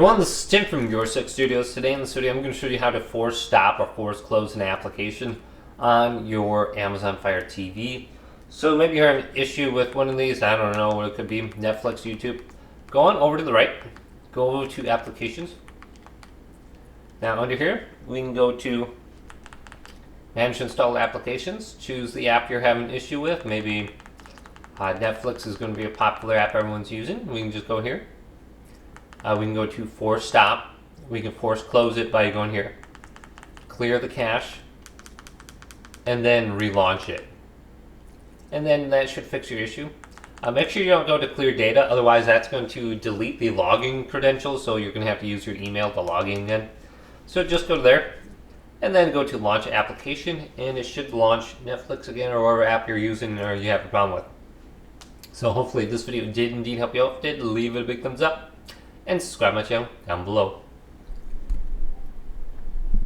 Everyone, this is Tim from Your Six Studios. Today in this video, I'm going to show you how to force stop or force close an application on your Amazon Fire TV. So maybe you have an issue with one of these. I don't know what it could be. Netflix, YouTube. Go on over to the right. Go over to Applications. Now under here, we can go to Manage Installed Applications. Choose the app you're having an issue with. Maybe Netflix is going to be a popular app everyone's using. We can just go here. We can go to force stop. We can force close it by going here. Clear the cache. And then relaunch it. And then that should fix your issue. Make sure you don't go to clear data, otherwise that's going to delete the login credentials, so you're going to have to use your email to log in again. So just go there, and then go to launch application, and it should launch Netflix again, or whatever app you're using or you have a problem with. So hopefully this video did indeed help you out. If it did, leave it a big thumbs up, and subscribe to my channel down below.